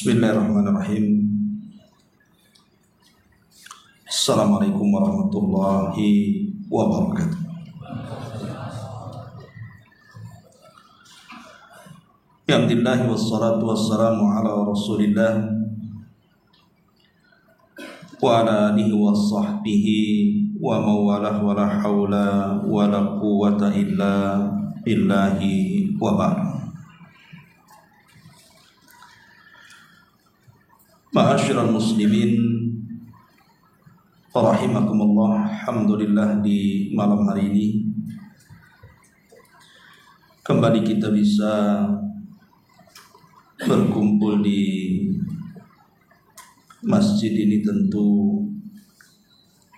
Bismillahirrahmanirrahim. Assalamualaikum warahmatullahi wabarakatuh. Alhamdulillah wassalatu wassalamu ala Rasulillah wa ala alihi wa sahbihi wa mawalah wa la hawla wa la quwwata illa billahi wa ba'd. Ma'asyiral muslimin rahimakumullah, alhamdulillah di malam hari ini kembali kita bisa berkumpul di masjid ini, tentu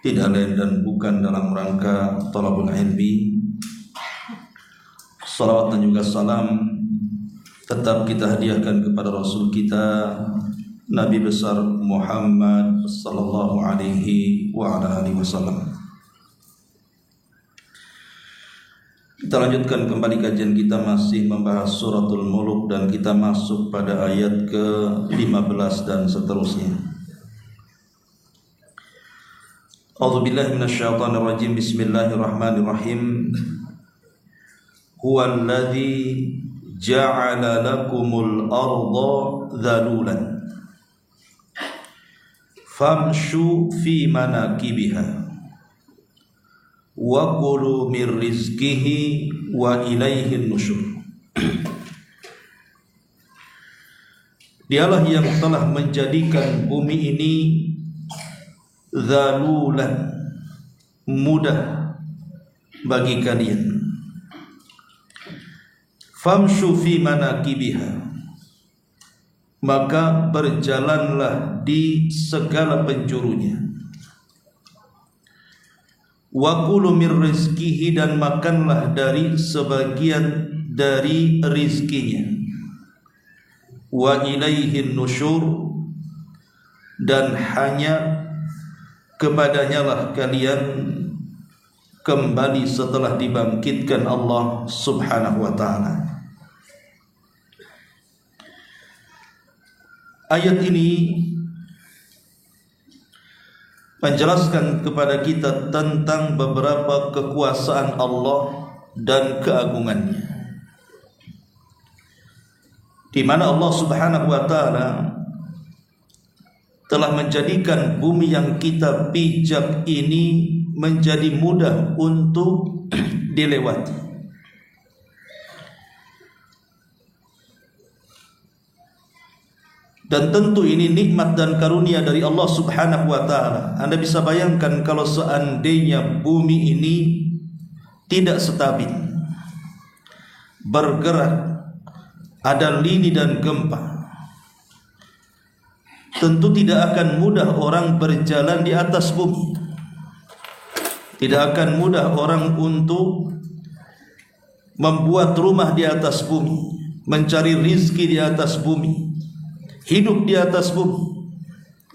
tidak lain dan bukan dalam rangka thalabul ilmi. Salawat dan juga salam tetap kita hadiahkan kepada Rasul kita Nabi besar Muhammad sallallahu alaihi wa ala alihi wasallam. Kita lanjutkan kembali kajian kita, masih membahas suratul Mulk dan kita masuk pada ayat ke-15 dan seterusnya. A'udzubillahi minasyaitonir rajim. Bismillahirrahmanirrahim. Huwallazi ja'ala lakumul arda dhalulan famshu fi manakibiha wa kulu min rizqihi wa ilaihin nusyur. Dialah yang telah menjadikan bumi ini zalulan, mudah bagi kalian. Famshu fi manakibiha, maka berjalanlah di segala penjurunya. Wa kulu mir rizqihi, dan makanlah dari sebagian dari rizkinya. Wa ilaihin nusyur, dan hanya kepadanya lah kalian kembali setelah dibangkitkan Allah subhanahu wa ta'ala. Ayat ini menjelaskan kepada kita tentang beberapa kekuasaan Allah dan keagungannya, di mana Allah subhanahu wa ta'ala telah menjadikan bumi yang kita pijak ini menjadi mudah untuk dilewati. Dan tentu ini nikmat dan karunia dari Allah subhanahu wa ta'ala. Anda bisa bayangkan kalau seandainya bumi ini tidak stabil, bergerak, ada lini dan gempa, tentu tidak akan mudah orang berjalan di atas bumi. Tidak akan mudah orang untuk membuat rumah di atas bumi, mencari rizki di atas bumi, hidup di atas bumi,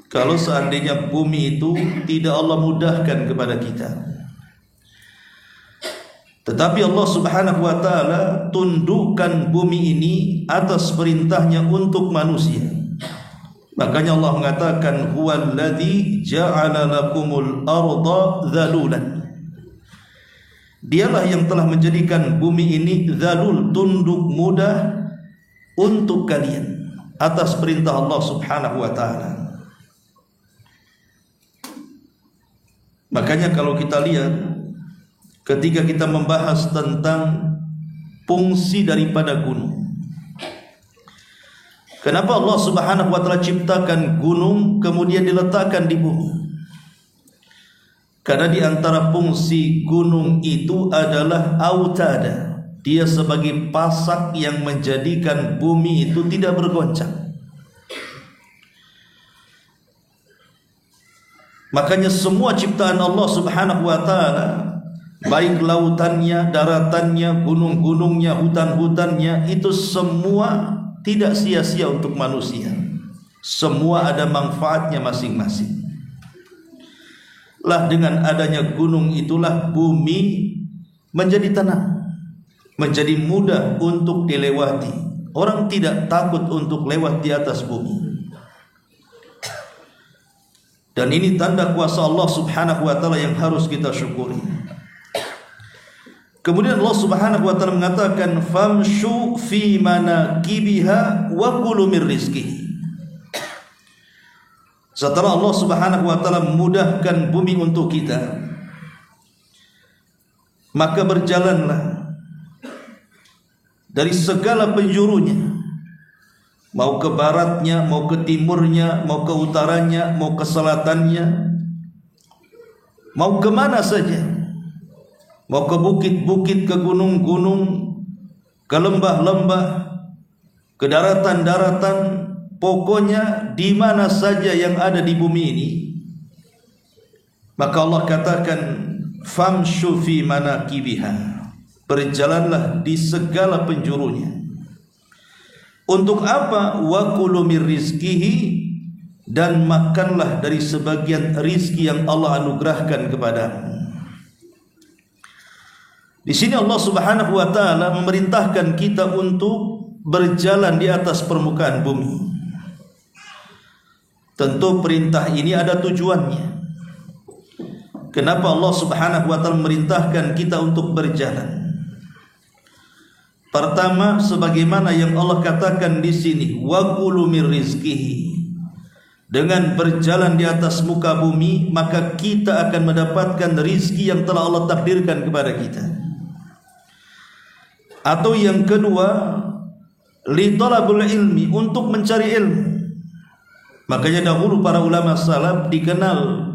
kalau seandainya bumi itu tidak Allah mudahkan kepada kita. Tetapi Allah subhanahu wa ta'ala tundukkan bumi ini atas perintahnya untuk manusia. Makanya Allah mengatakan huwallazi ja'ala lakumul arda dhalulan. Dialah yang telah menjadikan bumi ini zalul, tunduk, mudah untuk kalian atas perintah Allah subhanahu wa ta'ala. Makanya kalau kita lihat, ketika kita membahas tentang fungsi daripada gunung, kenapa Allah subhanahu wa ta'ala ciptakan gunung kemudian diletakkan di bumi? Karena di antara fungsi gunung itu adalah autada. Dia sebagai pasak yang menjadikan bumi itu tidak bergoncang. Makanya semua ciptaan Allah Subhanahu wa taala, baik lautannya, daratannya, gunung-gunungnya, hutan-hutannya, itu semua tidak sia-sia untuk manusia. Semua ada manfaatnya masing-masing. Lah dengan adanya gunung itulah bumi menjadi tenang, menjadi mudah untuk dilewati. Orang tidak takut untuk lewat di atas bumi. Dan ini tanda kuasa Allah Subhanahu wa taala yang harus kita syukuri. Kemudian Allah Subhanahu wa taala mengatakan famshu fi manakibiha wa kulu mir rizqihi. Setelah Allah Subhanahu wa taala memudahkan bumi untuk kita, maka berjalanlah dari segala penjurunya, mau ke baratnya, mau ke timurnya, mau ke utaranya, mau ke selatannya, mau kemana saja, mau ke bukit-bukit, ke gunung-gunung, ke lembah-lembah, ke daratan-daratan, pokoknya di mana saja yang ada di bumi ini. Maka Allah katakan famshu fi manakibiha, berjalanlah di segala penjurunya. Untuk apa? Wa kulu mir rizqihi, dan makanlah dari sebagian rizki yang Allah anugerahkan kepadamu. Di sini Allah Subhanahu wa taala memerintahkan kita untuk berjalan di atas permukaan bumi. Tentu perintah ini ada tujuannya. Kenapa Allah Subhanahu wa taala memerintahkan kita untuk berjalan? Pertama, sebagaimana yang Allah katakan di sini, wa kulu mir rizqihi. Dengan berjalan di atas muka bumi, maka kita akan mendapatkan rizki yang telah Allah takdirkan kepada kita. Atau yang kedua, li talabul ilmi, untuk mencari ilmu. Makanya dahulu para ulama salaf dikenal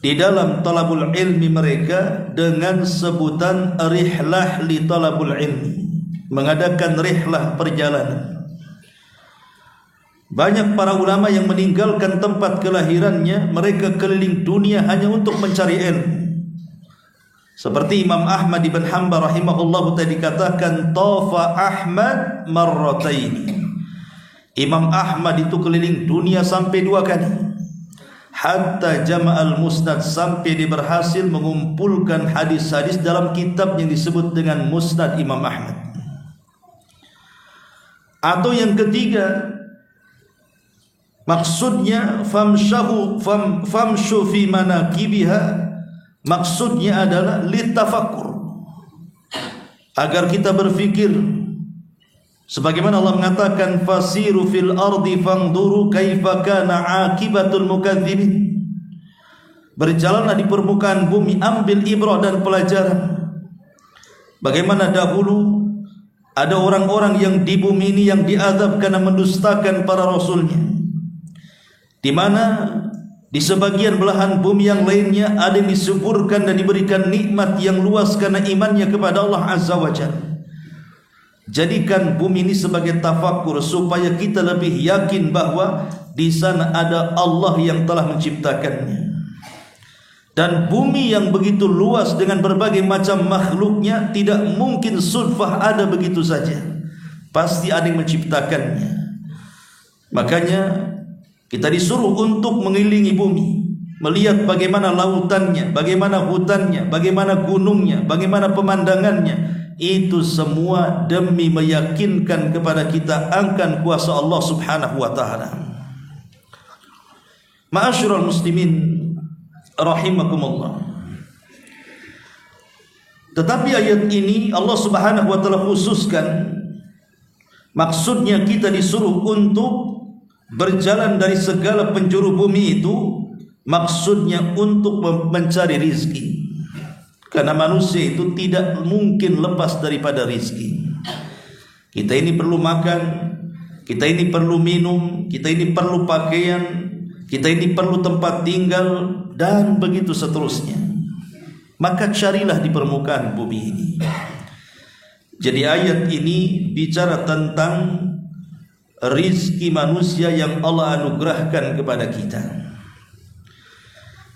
di dalam talabul ilmi mereka dengan sebutan rihlah li talabul ilmi, mengadakan rihlah perjalanan. Banyak para ulama yang meninggalkan tempat kelahirannya, mereka keliling dunia hanya untuk mencari ilmu. Seperti Imam Ahmad ibn Hanbal rahimahullah tadi katakan, tafa Ahmad marrataini. Imam Ahmad itu keliling dunia sampai 2 kali. Hatta jama'al musnad, sampai dia berhasil mengumpulkan hadis-hadis dalam kitab yang disebut dengan Musnad Imam Ahmad. Atau yang ketiga, maksudnya famshu fi manakibiha, maksudnya adalah litafakkur, agar kita berfikir. Sebagaimana Allah mengatakan fasiru fil ardi fangduru kaifa kana akibatul mukadzibin. Berjalanlah di permukaan bumi, ambil ibrah dan pelajaran. Bagaimana dahulu ada orang-orang yang di bumi ini yang diazab karena mendustakan para rasulnya, di mana di sebagian belahan bumi yang lainnya ada yang disuburkan dan diberikan nikmat yang luas karena imannya kepada Allah Azza wa Jalla. Jadikan bumi ini sebagai tafakkur supaya kita lebih yakin bahwa di sana ada Allah yang telah menciptakannya. Dan bumi yang begitu luas dengan berbagai macam makhluknya tidak mungkin sudfah ada begitu saja. Pasti ada yang menciptakannya. Makanya kita disuruh untuk mengelilingi bumi, melihat bagaimana lautannya, bagaimana hutannya, bagaimana gunungnya, bagaimana pemandangannya. Itu semua demi meyakinkan kepada kita akan kuasa Allah Subhanahu wa taala. Ma'asyiral muslimin rahimakumullah. Tetapi ayat ini Allah Subhanahu wa taala khususkan, maksudnya kita disuruh untuk berjalan dari segala penjuru bumi itu, maksudnya untuk mencari rizki. Karena manusia itu tidak mungkin lepas daripada rizki. Kita ini perlu makan, kita ini perlu minum, kita ini perlu pakaian, kita ini perlu tempat tinggal, dan begitu seterusnya. maka carilah di permukaan bumi ini. Jadi ayat ini bicara tentang rizki manusia yang Allah anugerahkan kepada kita.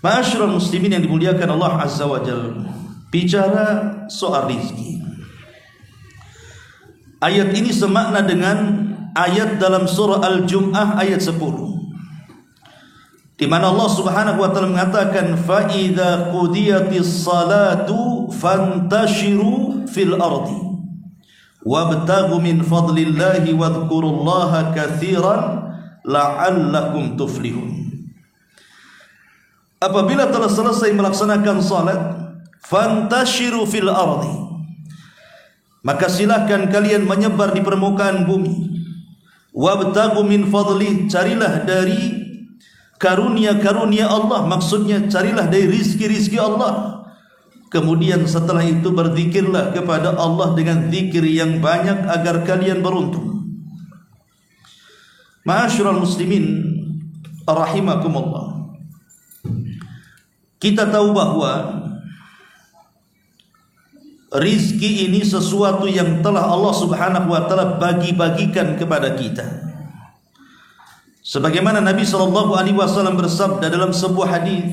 Ma'asyiral muslimin yang dimuliakan Allah Azza wa Jalla, bicara soal rizki. Ayat ini semakna dengan ayat dalam surah Al-Jum'ah ayat 10, di mana Allah Subhanahu wa taala mengatakan, fa idza qudiyatis salatu fantashiru fil ardi wabtaghu min fadlillahi wadhkurullaha katsiran la'allakum tuflihun. Apabila telah selesai melaksanakan salat, fantashiru fil ardi, maka silakan kalian menyebar di permukaan bumi. Wabtaghu min fadli, carilah dari karunia-karunia Allah, maksudnya carilah dari rizki-rizki Allah. Kemudian setelah itu berzikirlah kepada Allah dengan zikir yang banyak agar kalian beruntung. Ma'asyiral muslimin rahimakumullah, kita tahu bahwa rizki ini sesuatu yang telah Allah Subhanahu wa taala bagi-bagikan kepada kita. Sebagaimana Nabi SAW bersabda dalam sebuah hadis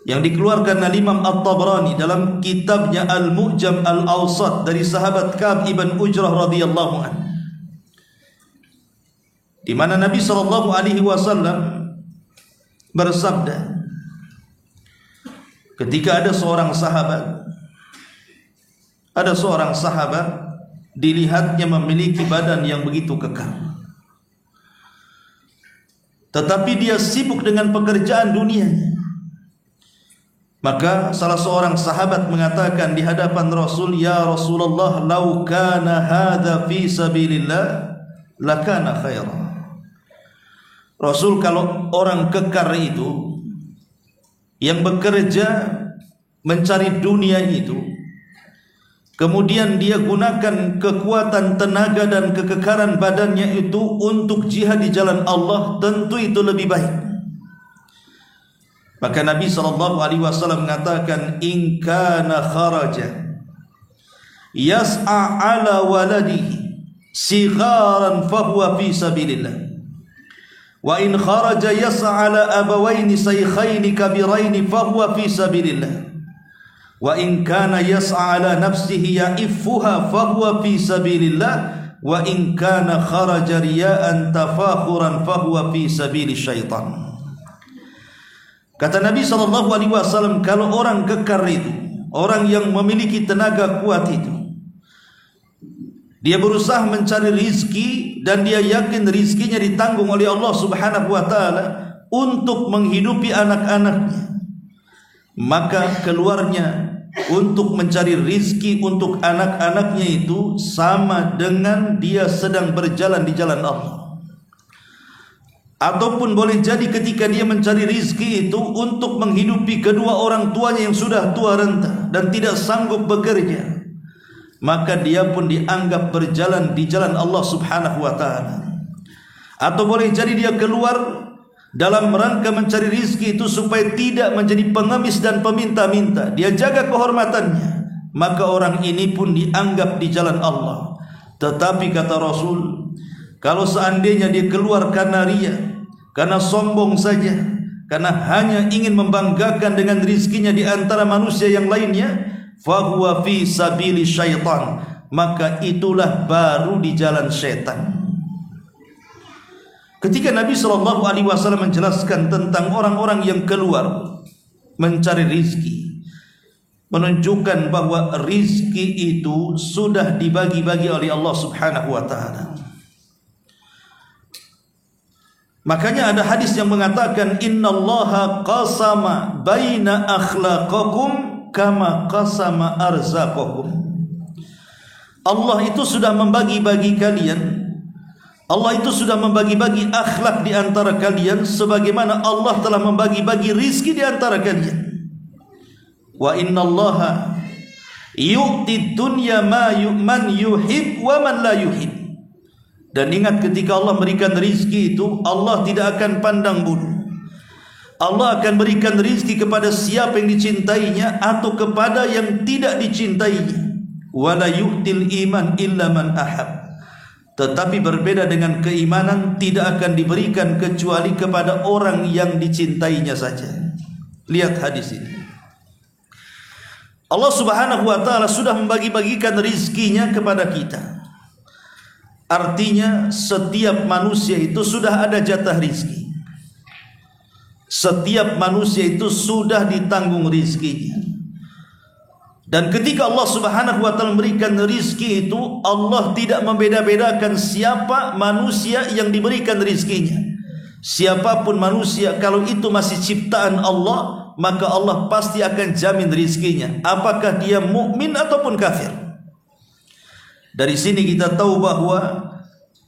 yang dikeluarkan oleh Imam At-Tabrani dalam kitabnya Al-Mu'jam Al-Awsat dari sahabat Ka'ab ibn Ujrah radhiyallahu anhu, di mana Nabi SAW bersabda, ketika ada seorang sahabat dilihatnya memiliki badan yang begitu kekar, tetapi dia sibuk dengan pekerjaan dunianya. Maka salah seorang sahabat mengatakan di hadapan Rasul, ya Rasulullah, lau kana hadza fi sabilillah lakana khairan. Rasul, kalau orang kekar itu yang bekerja mencari dunia itu, kemudian dia gunakan kekuatan tenaga dan kekekaran badannya itu untuk jihad di jalan Allah, tentu itu lebih baik. Maka Nabi SAW mengatakan, in kana kharaja yas'a ala waladihi sigharan fahuwa fi sabilillah, wa in kharaja yas'a ala abawaini shaykhaini kabiraini fahuwa fi sabilillah, wa in kana yas'a ala nafsihi ya'iffuha fahuwa fi sabilillah, wa in kana kharaja riya'an tafakhuran fahuwa fi sabili syaitan. Kata Nabi SAW, kalau orang kekar itu, orang yang memiliki tenaga kuat itu, dia berusaha mencari rizki dan dia yakin rizkinya ditanggung oleh Allah Subhanahu wa taala untuk menghidupi anak-anaknya, maka keluarnya untuk mencari rizki untuk anak-anaknya itu sama dengan dia sedang berjalan di jalan Allah. Ataupun boleh jadi ketika dia mencari rizki itu untuk menghidupi kedua orang tuanya yang sudah tua renta dan tidak sanggup bekerja, maka dia pun dianggap berjalan di jalan Allah Subhanahu wa taala. Atau boleh jadi dia keluar dalam rangka mencari rizki itu supaya tidak menjadi pengemis dan peminta-minta, dia jaga kehormatannya, maka orang ini pun dianggap di jalan Allah. Tetapi kata Rasul, kalau seandainya dia keluar karena riya, karena sombong saja, karena hanya ingin membanggakan dengan rizkinya di antara manusia yang lainnya, fahuwa fi sabili syaitan, maka itulah baru di jalan syaitan. Ketika Nabi SAW menjelaskan tentang orang-orang yang keluar mencari rizki, menunjukkan bahwa rizki itu sudah dibagi-bagi oleh Allah Subhanahu wa taala. Makanya ada hadis yang mengatakan, innallaha qasama baina akhlaqakum kama qasama arzaqakum. Allah itu sudah membagi-bagi kalian, Allah itu sudah membagi-bagi akhlak di antara kalian sebagaimana Allah telah membagi-bagi rizki di antara kalian. Wa innallaha yu'ti dunya man yuhib wa man la yuhib. Dan ingat, ketika Allah memberikan rizki itu, Allah tidak akan pandang bulu Allah akan berikan rizki kepada siapa yang dicintainya atau kepada yang tidak dicintainya. Wala yu'til iman illa man ahab. Tetapi berbeda dengan keimanan, tidak akan diberikan kecuali kepada orang yang dicintainya saja. Lihat hadis ini. Allah Subhanahu wa ta'ala sudah membagi-bagikan rizkinya kepada kita. Artinya setiap manusia itu sudah ada jatah rizki. Setiap manusia itu sudah ditanggung rizkinya. Dan ketika Allah Subhanahu wa ta'ala memberikan rizki itu, Allah tidak membeda-bedakan siapa manusia yang diberikan rizkinya. Siapapun manusia, kalau itu masih ciptaan Allah, maka Allah pasti akan jamin rizkinya, apakah dia mukmin ataupun kafir. Dari sini kita tahu bahwa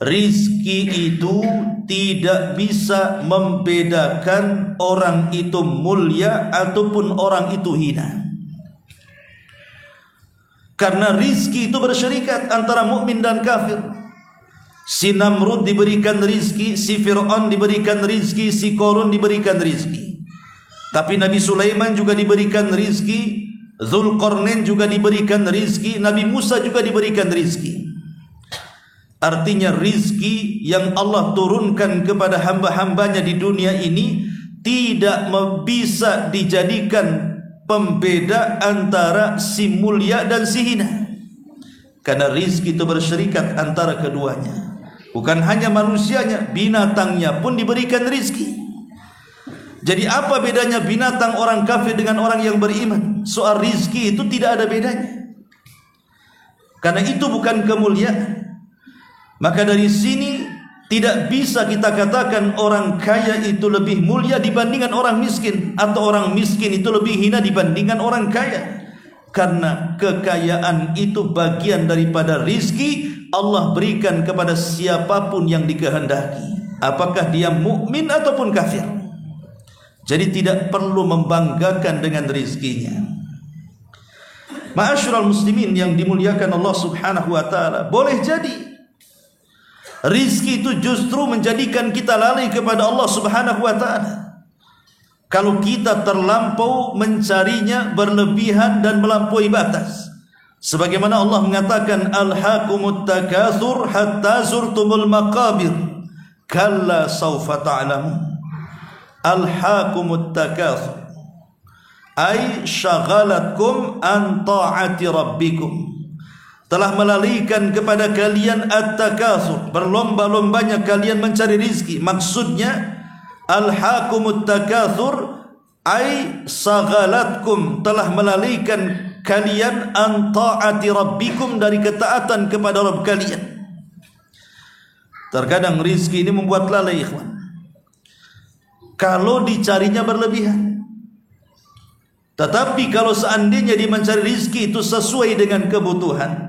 rizki itu tidak bisa membedakan orang itu mulia ataupun orang itu hina. Karena rizki itu bersyarikat antara mukmin dan kafir. Si Namrud diberikan rizki, si Fir'aun diberikan rizki, si Qarun diberikan rizki. Tapi Nabi Sulaiman juga diberikan rizki, Dzulqarnain juga diberikan rizki, Nabi Musa juga diberikan rizki. Artinya rizki yang Allah turunkan kepada hamba-hambanya di dunia ini tidak bisa dijadikan pembeda antara si mulia dan si hina. Karena rizki itu bersyarikat antara keduanya. Bukan hanya manusianya, binatangnya pun diberikan rizki. Jadi apa bedanya binatang orang kafir dengan orang yang beriman? Soal rizki itu tidak ada bedanya. Karena itu bukan kemuliaan. Maka dari sini tidak bisa kita katakan orang kaya itu lebih mulia dibandingkan orang miskin, atau orang miskin itu lebih hina dibandingkan orang kaya. Karena kekayaan itu bagian daripada rizki Allah berikan kepada siapapun yang dikehendaki, apakah dia mukmin ataupun kafir. Jadi tidak perlu membanggakan dengan rizkinya. Ma'asyiral muslimin yang dimuliakan Allah Subhanahu wa ta'ala, boleh jadi rizki itu justru menjadikan kita lalai kepada Allah Subhanahu wa ta'ala. Kalau kita terlampau mencarinya berlebihan dan melampaui batas. Sebagaimana Allah mengatakan, Alhaakumut takatsur hatta zurtumul maqabir kalla sawfa ta'lamun. Alhaakumut takatsur ay syaghalatkum an ta'ati rabbikum. Telah melalaikan kepada kalian at-takatsur, berlomba-lombanya kalian mencari rizki. Maksudnya alhaakumut takatsur ay saghalatkum, telah melalaikan kalian an ta'ati rabbikum, dari ketaatan kepada Rabb kalian. Terkadang rizki ini membuat lalai, ikhwan, kalau dicarinya berlebihan. Tetapi kalau seandainya dia mencari rizki itu sesuai dengan kebutuhan,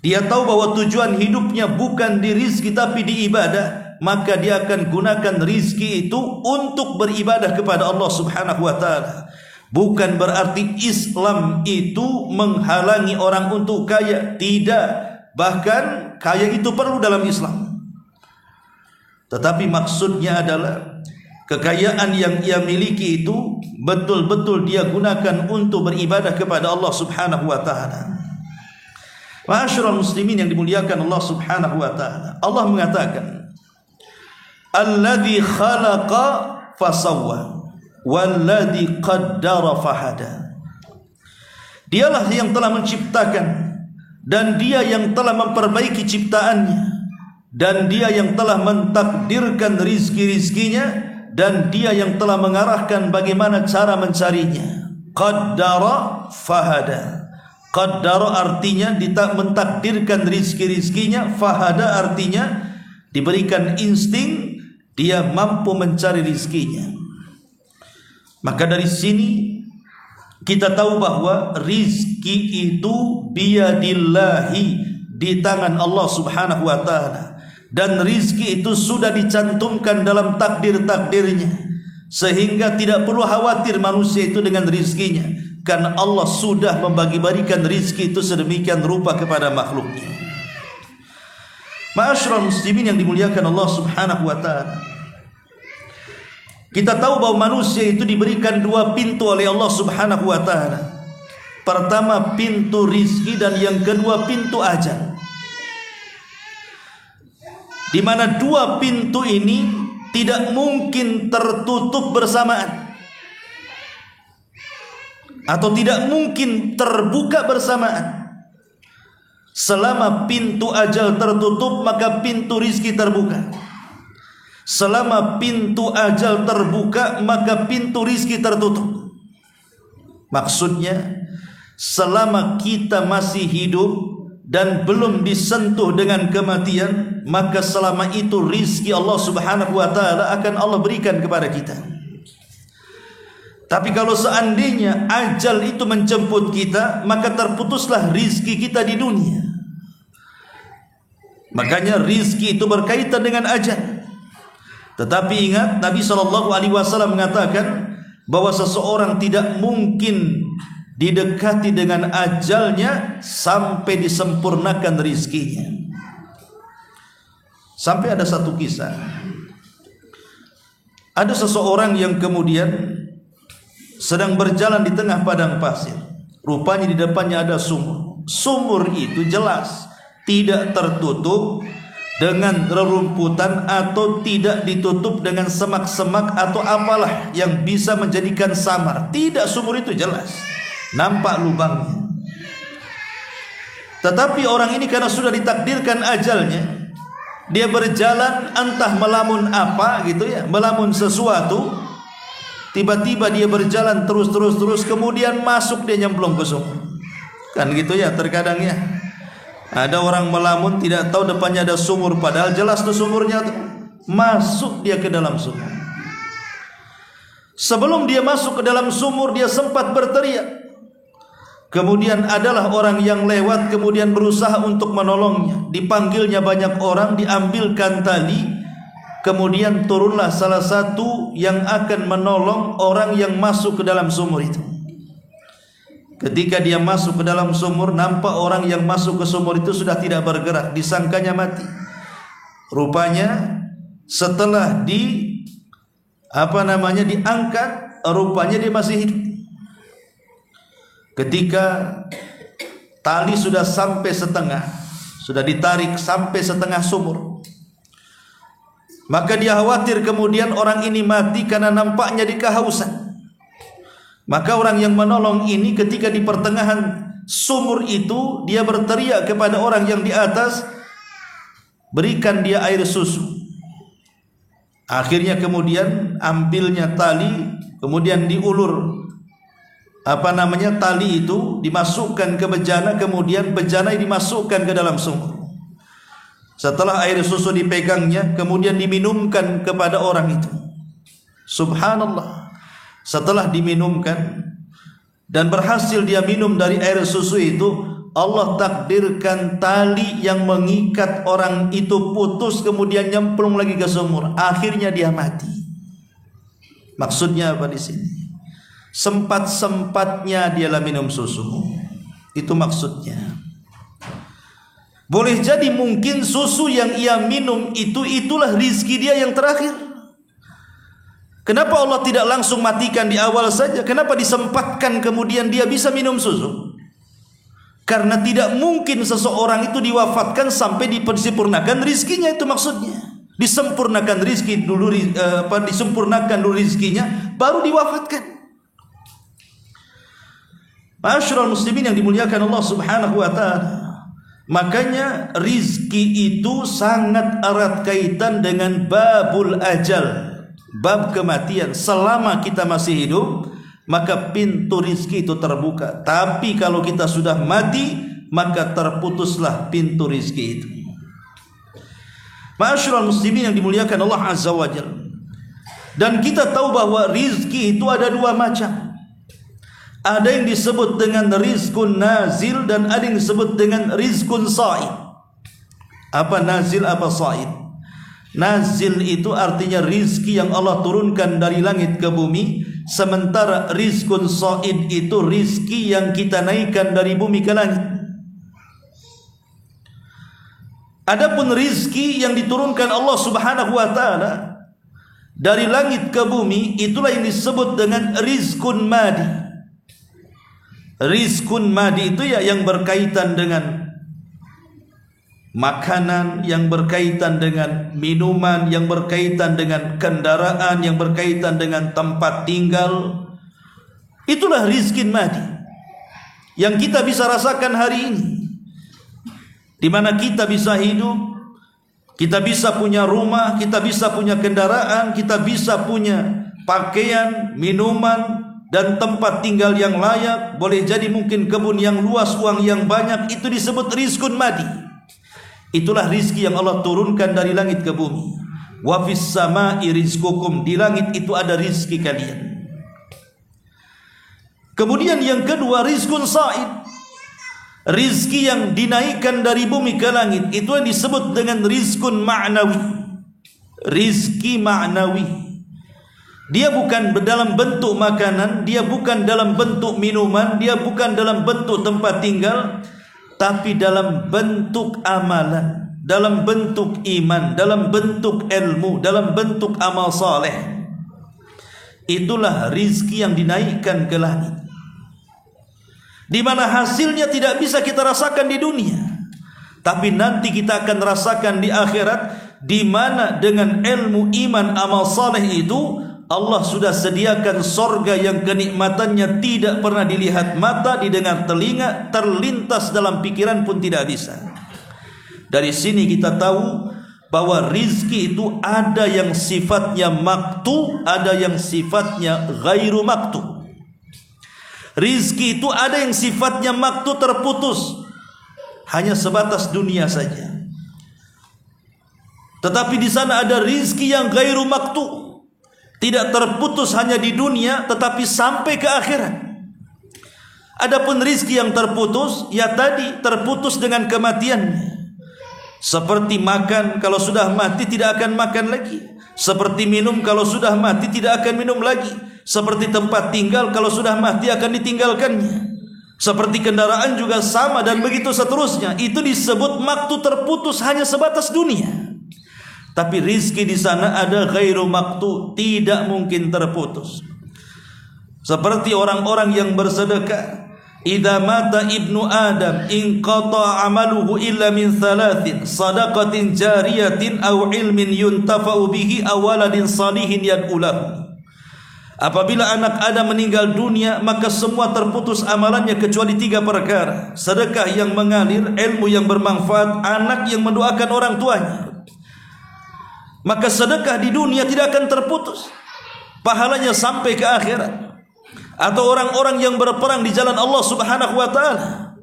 dia tahu bahwa tujuan hidupnya bukan di rizki tapi di ibadah, maka dia akan gunakan rizki itu untuk beribadah kepada Allah Subhanahu wa ta'ala. Bukan berarti Islam itu menghalangi orang untuk kaya, tidak. Bahkan kaya itu perlu dalam Islam. Tetapi maksudnya adalah kekayaan yang ia miliki itu betul-betul dia gunakan untuk beribadah kepada Allah Subhanahu wa ta'ala. Ma'asyiral muslimin yang dimuliakan Allah Subhanahu wa ta'ala, Allah mengatakan, Alladzi khalaqa fasawwa walladzi qaddara fahada. Dialah yang telah menciptakan, dan dia yang telah memperbaiki ciptaannya, dan dia yang telah mentakdirkan rizki-rizkinya, dan dia yang telah mengarahkan bagaimana cara mencarinya. Qaddara fahada. Qaddara artinya mentakdirkan rizki-rizkinya, fahada artinya diberikan insting, dia mampu mencari rizkinya. Maka dari sini kita tahu bahwa rizki itu biyadillahi, di tangan Allah Subhanahu wa ta'ala. Dan rizki itu sudah dicantumkan dalam takdir-takdirnya, sehingga tidak perlu khawatir manusia itu dengan rizkinya, karena Allah sudah membagi-bagikan rizki itu sedemikian rupa kepada makhluknya. Ma'asyiral muslimin yang dimuliakan Allah Subhanahu wa ta'ala, Kita tahu bahwa manusia itu diberikan dua pintu oleh Allah Subhanahu wa taala. Pertama pintu rizki dan yang kedua pintu ajal. Di mana dua pintu ini tidak mungkin tertutup bersamaan atau tidak mungkin terbuka bersamaan. Selama pintu ajal tertutup, maka pintu rizki terbuka. Selama pintu ajal terbuka, maka pintu rizki tertutup. Maksudnya, selama kita masih hidup dan belum disentuh dengan kematian, maka selama itu rizki Allah Subhanahu wa taala akan Allah berikan kepada kita. Tapi kalau seandainya ajal itu menjemput kita, maka terputuslah rizki kita di dunia. Makanya rizki itu berkaitan dengan ajal. Tetapi ingat, Nabi SAW mengatakan bahwa seseorang tidak mungkin didekati dengan ajalnya sampai disempurnakan rizkinya. Sampai ada satu kisah. Ada seseorang yang kemudian sedang berjalan di tengah padang pasir. Rupanya di depannya ada sumur. Sumur itu jelas tidak tertutup dengan rerumputan atau tidak ditutup dengan semak-semak atau apalah yang bisa menjadikan samar. Tidak, sumur itu jelas nampak lubangnya. Tetapi orang ini karena sudah ditakdirkan ajalnya, dia berjalan entah melamun apa gitu ya, melamun sesuatu. Tiba-tiba dia berjalan terus, kemudian masuk, dia nyemplung ke sumur. Kan gitu ya terkadang ya. Ada orang melamun tidak tahu depannya ada sumur, padahal jelas tuh sumurnya tuh. Masuk dia ke dalam sumur. Sebelum dia masuk ke dalam sumur, dia sempat berteriak. Kemudian adalah orang yang lewat kemudian berusaha untuk menolongnya. Dipanggilnya banyak orang, diambilkan tali. Kemudian turunlah salah satu yang akan menolong orang yang masuk ke dalam sumur itu. Ketika dia masuk ke dalam sumur, nampak orang yang masuk ke sumur itu sudah tidak bergerak, disangkanya mati. Rupanya setelah diangkat, rupanya dia masih hidup. Ketika tali sudah sampai setengah, sudah ditarik sampai setengah sumur, maka dia khawatir kemudian orang ini mati karena nampaknya dikehausan. Maka orang yang menolong ini ketika di pertengahan sumur itu, dia berteriak kepada orang yang di atas, berikan dia air susu. Akhirnya kemudian ambilnya tali, kemudian diulur tali itu dimasukkan ke bejana, kemudian bejana dimasukkan ke dalam sumur. Setelah air susu dipegangnya, kemudian diminumkan kepada orang itu. Subhanallah. Setelah diminumkan dan berhasil dia minum dari air susu itu, Allah takdirkan tali yang mengikat orang itu putus, kemudian nyemplung lagi ke sumur. Akhirnya dia mati. Maksudnya apa di sini? Sempat-sempatnya dia minum susu. Itu maksudnya. Boleh jadi mungkin susu yang ia minum itulah rizki dia yang terakhir. Kenapa Allah tidak langsung matikan di awal saja? Kenapa disempatkan kemudian dia bisa minum susu? Karena tidak mungkin seseorang itu diwafatkan sampai disempurnakan rizkinya, itu maksudnya. Disempurnakan rizki dulu, disempurnakan dulu rizkinya, baru diwafatkan. Ma'asyiral muslimin yang dimuliakan Allah Subhanahu wa taala. Makanya rizki itu sangat erat kaitan dengan babul ajal, bab kematian. Selama kita masih hidup, maka pintu rizki itu terbuka. Tapi kalau kita sudah mati, maka terputuslah pintu rizki itu. Ma'asyiral muslimin yang dimuliakan Allah Azza wa Jalla. Dan kita tahu bahwa rizki itu ada dua macam. Ada yang disebut dengan rizkun nazil dan ada yang disebut dengan rizkun sa'id. Apa nazil, apa sa'id? Nazil itu artinya rizki yang Allah turunkan dari langit ke bumi. Sementara rizkun sa'id itu rizki yang kita naikkan dari bumi ke langit. Adapun rizki yang diturunkan Allah Subhanahu wa ta'ala, dari langit ke bumi, itulah yang disebut dengan rizkun madi. Rizkun madi itu ya yang berkaitan dengan makanan, yang berkaitan dengan minuman, yang berkaitan dengan kendaraan, yang berkaitan dengan tempat tinggal. Itulah rizkin madi yang kita bisa rasakan hari ini, di mana kita bisa hidup, kita bisa punya rumah, kita bisa punya kendaraan, kita bisa punya pakaian, minuman, dan tempat tinggal yang layak. Boleh jadi mungkin kebun yang luas, uang yang banyak. Itu disebut rizkun madi. Itulah rizki yang Allah turunkan dari langit ke bumi. Wa fis sama'i rizqukum, di langit itu ada rizki kalian. Kemudian yang kedua, rizkun sa'id, rizki yang dinaikkan dari bumi ke langit. Itu yang disebut dengan rizkun ma'nawi. Rizki ma'nawi, dia bukan dalam bentuk makanan, dia bukan dalam bentuk minuman, dia bukan dalam bentuk tempat tinggal, tapi dalam bentuk amalan, dalam bentuk iman, dalam bentuk ilmu, dalam bentuk amal saleh. Itulah rizki yang dinaikkan ke langit, di mana hasilnya tidak bisa kita rasakan di dunia, tapi nanti kita akan rasakan di akhirat, di mana dengan ilmu, iman, amal saleh itu Allah sudah sediakan sorga yang kenikmatannya tidak pernah dilihat mata, didengar telinga, terlintas dalam pikiran pun tidak bisa. Dari sini kita tahu bahwa rizki itu ada yang sifatnya maktu, ada yang sifatnya ghairu maktu. Rizki itu ada yang sifatnya maktu, terputus, hanya sebatas dunia saja. Tetapi di sana ada rizki yang ghairu maktu, tidak terputus hanya di dunia, tetapi sampai ke akhirat. Adapun rizki yang terputus, ya tadi terputus dengan kematiannya. Seperti makan, kalau sudah mati tidak akan makan lagi. Seperti minum, kalau sudah mati tidak akan minum lagi. Seperti tempat tinggal, kalau sudah mati akan ditinggalkannya. Seperti kendaraan juga sama, dan begitu seterusnya. Itu disebut maktu terputus, hanya sebatas dunia. Tapi rizki di sana ada ghairu maktu, tidak mungkin terputus. Seperti orang-orang yang bersedekah, idza mata ibnu adam inqata amaluhu illa min thalathin, sadaqatin jariyatin aw ilmin yuntafa'u bihi aw waladin salihin yad'ulahu. Apabila anak Adam meninggal dunia, maka semua terputus amalannya kecuali 3 perkara: sedekah yang mengalir, ilmu yang bermanfaat, anak yang mendoakan orang tuanya. Maka sedekah di dunia tidak akan terputus, pahalanya sampai ke akhirat. Atau orang-orang yang berperang di jalan Allah Subhanahu wa ta'ala,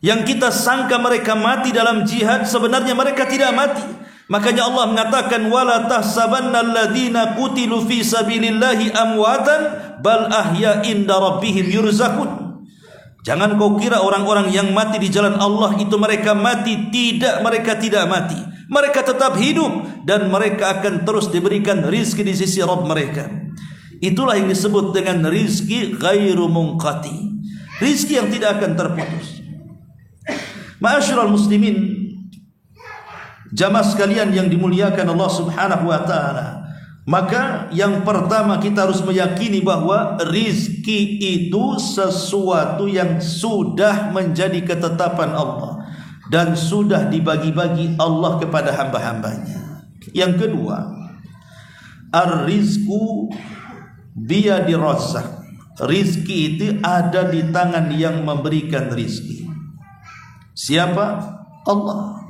yang kita sangka mereka mati dalam jihad, sebenarnya mereka tidak mati. Makanya Allah mengatakan, wala tahsabanna alladhina qutilu fi sabilillahi amwatan bal ahya inda rabbihim yurzakun. Jangan kau kira orang-orang yang mati di jalan Allah itu mereka mati. Tidak, mereka tidak mati. Mereka tetap hidup dan mereka akan terus diberikan rizki di sisi Rabb mereka. Itulah yang disebut dengan rizki ghairu munqati, rizki yang tidak akan terputus. Ma'asyiral muslimin, jamaah sekalian yang dimuliakan Allah Subhanahu wa ta'ala, maka yang pertama kita harus meyakini bahwa rizki itu sesuatu yang sudah menjadi ketetapan Allah dan sudah dibagi-bagi Allah kepada hamba-hambanya. Yang kedua, ar-rizku biyadi razzaq, rizki itu ada di tangan yang memberikan rizki. Siapa? Allah.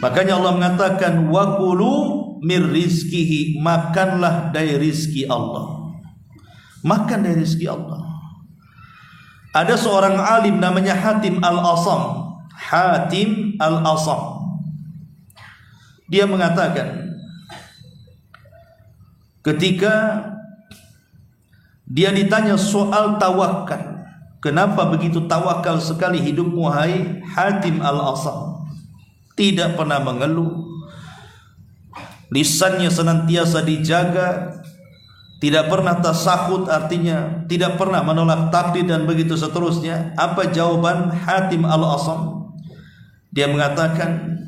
Makanya Allah mengatakan, wa kulu mir rizkihi, makanlah dari rizki Allah. Makan dari rizki Allah. Ada seorang alim namanya Hatim al-Asam. Hatim al-Asam, dia mengatakan, ketika dia ditanya soal tawakal, kenapa begitu tawakal sekali hidupmu hai Hatim al-Asam? Tidak pernah mengeluh, lisannya senantiasa dijaga, tidak pernah tasahud, artinya tidak pernah menolak takdir dan begitu seterusnya. Apa jawaban Hatim al-Asam? Dia mengatakan,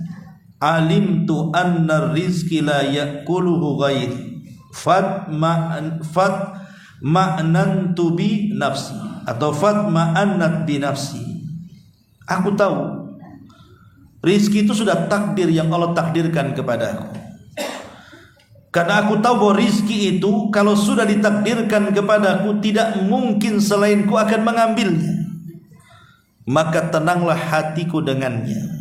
alimtu anna rizki la yakuluhu ghairi. fatma'nantu bi nafsi atau fatma'annat bi nafsi. Aku tahu rizki itu sudah takdir yang Allah takdirkan kepadaku. Karena aku tahu bahwa rizki itu kalau sudah ditakdirkan kepadaku, tidak mungkin selainku akan mengambilnya. Maka tenanglah hatiku dengannya.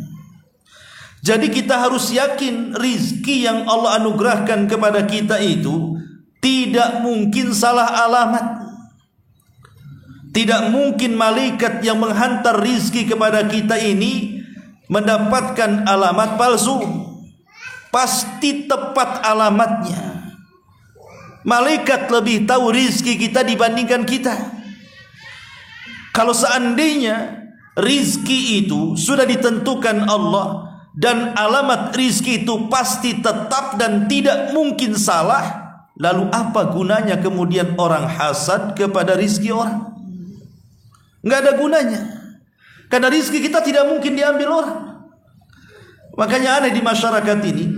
Jadi kita harus yakin rizki yang Allah anugerahkan kepada kita itu tidak mungkin salah alamat. Tidak mungkin malaikat yang menghantar rizki kepada kita ini mendapatkan alamat palsu. Pasti tepat alamatnya. Malaikat lebih tahu rizki kita dibandingkan kita. Kalau seandainya rizki itu sudah ditentukan Allah dan alamat rizki itu pasti tetap dan tidak mungkin salah, lalu apa gunanya kemudian orang hasad kepada rizki orang? Nggak ada gunanya. Karena rizki kita tidak mungkin diambil orang. Makanya aneh di masyarakat ini,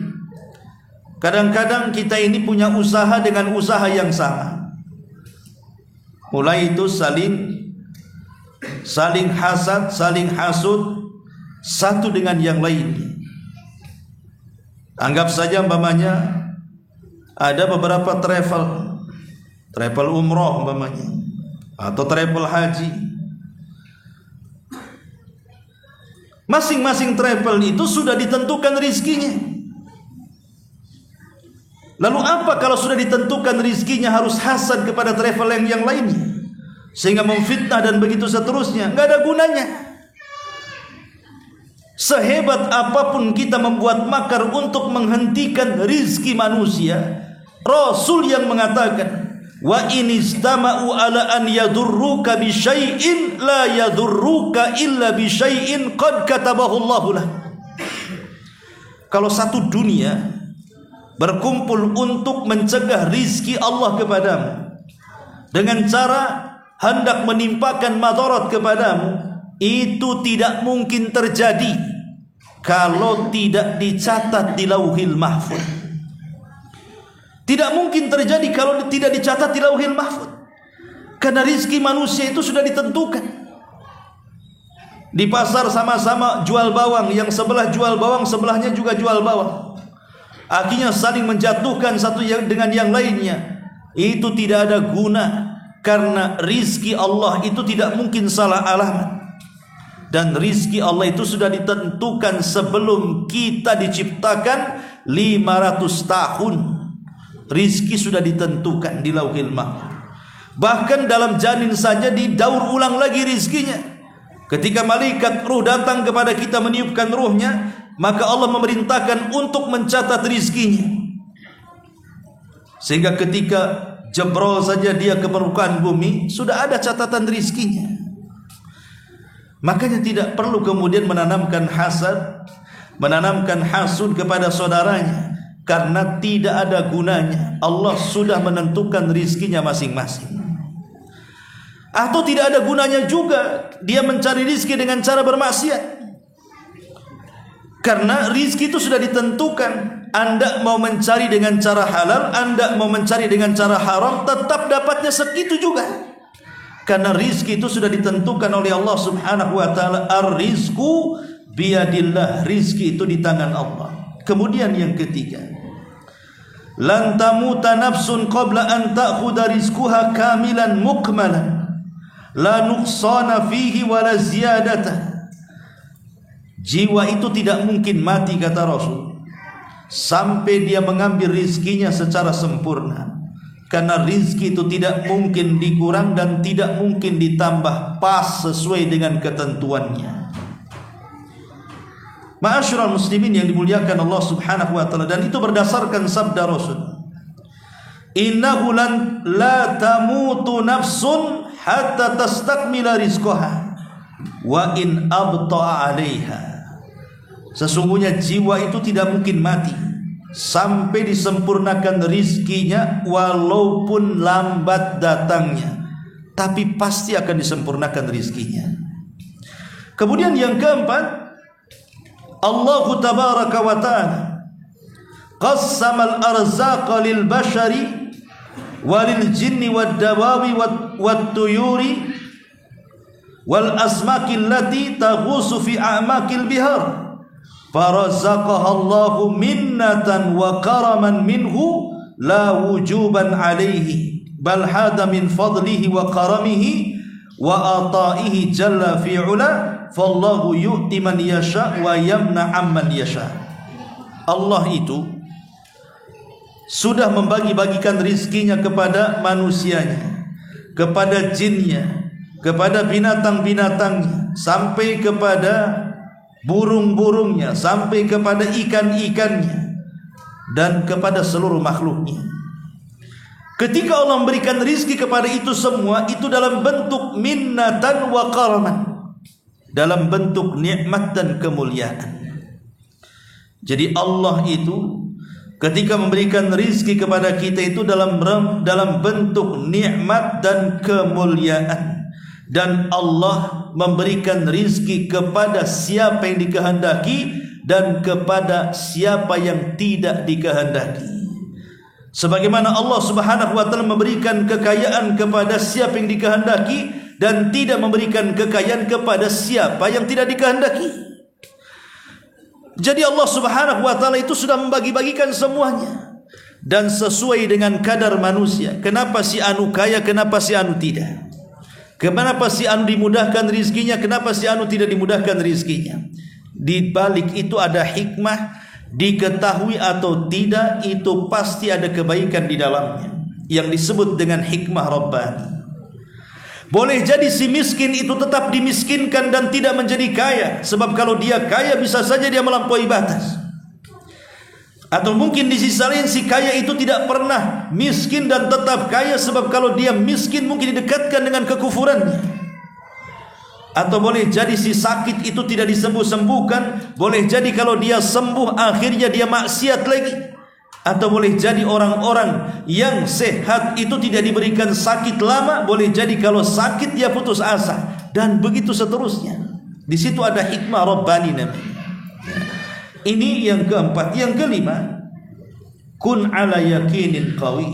kadang-kadang kita ini punya usaha dengan usaha yang sama. Mulai itu saling hasad, saling hasud satu dengan yang lainnya. Anggap saja umpamanya ada beberapa travel umroh umpamanya, atau travel haji. Masing-masing travel itu sudah ditentukan rizkinya. Lalu apa kalau sudah ditentukan rizkinya harus hasad kepada travel yang lainnya, sehingga memfitnah dan begitu seterusnya? Nggak ada gunanya. Sehebat apapun kita membuat makar untuk menghentikan rizki manusia, Rasul yang mengatakan, wa in istama'u ala an yadurruka bi syai'in la yadurruka illa bi syai'in qad katabahu Allahu lah. Kalau satu dunia berkumpul untuk mencegah rizki Allah kepadamu dengan cara hendak menimpakan madarat kepadamu, itu tidak mungkin terjadi kalau tidak dicatat di Lauhil Mahfuz. Tidak mungkin terjadi kalau tidak dicatat di Lauhil Mahfuz. Karena rizki manusia itu sudah ditentukan. Di pasar sama-sama jual bawang, yang sebelah jual bawang, sebelahnya juga jual bawang. Akhirnya saling menjatuhkan satu dengan yang lainnya. Itu tidak ada guna, karena rizki Allah itu tidak mungkin salah alamat. Dan rizki Allah itu sudah ditentukan sebelum kita diciptakan 500 tahun. Rizki sudah ditentukan di Lauhil Mahfuz. Bahkan dalam janin saja didaur ulang lagi rizkinya. Ketika malaikat ruh datang kepada kita meniupkan ruhnya, maka Allah memerintahkan untuk mencatat rizkinya. Sehingga ketika jebrol saja dia ke permukaan bumi, sudah ada catatan rizkinya. Makanya tidak perlu kemudian menanamkan hasad, menanamkan hasud kepada saudaranya, karena tidak ada gunanya. Allah sudah menentukan rizkinya masing-masing. Atau tidak ada gunanya juga dia mencari rizki dengan cara bermaksiat, karena rizki itu sudah ditentukan. Anda mau mencari dengan cara halal, Anda mau mencari dengan cara haram, tetap dapatnya segitu juga. Karena rizki itu sudah ditentukan oleh Allah subhanahu wa ta'ala. Ar-rizku biyadillah. Rizki itu di tangan Allah. Kemudian yang ketiga, lan tamuta nafsun qabla an ta'khudha rizquha kamilan mukmalan la nuqsana fihi wala ziyadata. Jiwa itu tidak mungkin mati, kata Rasul, sampai dia mengambil rizkinya secara sempurna. Karena rizki itu tidak mungkin dikurang dan tidak mungkin ditambah, pas sesuai dengan ketentuannya. Ma'asyiral muslimin yang dimuliakan Allah subhanahu wa ta'ala, dan itu berdasarkan sabda Rasul, innahu la tamutu nafsun hatta tastakmila rizqaha wa in abta'a 'alaiha. Sesungguhnya jiwa itu tidak mungkin mati sampai disempurnakan rizkinya, walaupun lambat datangnya, tapi pasti akan disempurnakan rizkinya. Kemudian yang keempat, Allah tabaraka wa ta'ala qassamal arzaqa lil bashari walil jinni wad dawawi wat tuyuri wal asmakil lati taghusu fi a'makil bihar farazaqaha Allahu minnatan wa karaman minhu la wujuban alaihi bal hada min fadlihi wa karamihi wa ataihi jalla fi'ula fallahu yu'ti man yasha wa yamna amman yasha. Allah itu sudah membagi-bagikan rizkinya kepada manusianya, kepada jinnya, kepada binatang-binatangnya, sampai kepada burung-burungnya, sampai kepada ikan-ikannya, dan kepada seluruh makhluknya. Ketika Allah memberikan rizki kepada itu semua, itu dalam bentuk minnatan wa karaman, dalam bentuk nikmat dan kemuliaan. Jadi Allah itu ketika memberikan rizki kepada kita itu dalam bentuk nikmat dan kemuliaan. Dan Allah memberikan rizki kepada siapa yang dikehendaki dan kepada siapa yang tidak dikehendaki. Sebagaimana Allah Subhanahu wa taala memberikan kekayaan kepada siapa yang dikehendaki dan tidak memberikan kekayaan kepada siapa yang tidak dikehendaki. Jadi Allah Subhanahu wa taala itu sudah membagi-bagikan semuanya dan sesuai dengan kadar manusia. Kenapa si anu kaya, kenapa si anu tidak? Kenapa si anu dimudahkan rizkinya, kenapa si anu tidak dimudahkan rizkinya? Di balik itu ada hikmah, diketahui atau tidak itu pasti ada kebaikan di dalamnya yang disebut dengan hikmah Rabbani. Boleh jadi si miskin itu tetap dimiskinkan dan tidak menjadi kaya, sebab kalau dia kaya bisa saja dia melampaui batas. Atau mungkin di sisi lain si kaya itu tidak pernah miskin dan tetap kaya, sebab kalau dia miskin mungkin didekatkan dengan kekufurannya. Atau boleh jadi si sakit itu tidak disembuh-sembuhkan, boleh jadi kalau dia sembuh akhirnya dia maksiat lagi. Atau boleh jadi orang-orang yang sehat itu tidak diberikan sakit lama, boleh jadi kalau sakit dia putus asa, dan begitu seterusnya. Di situ ada hikmah Rabbani namanya. Ini yang keempat. Yang kelima, kun ala yakinin qawi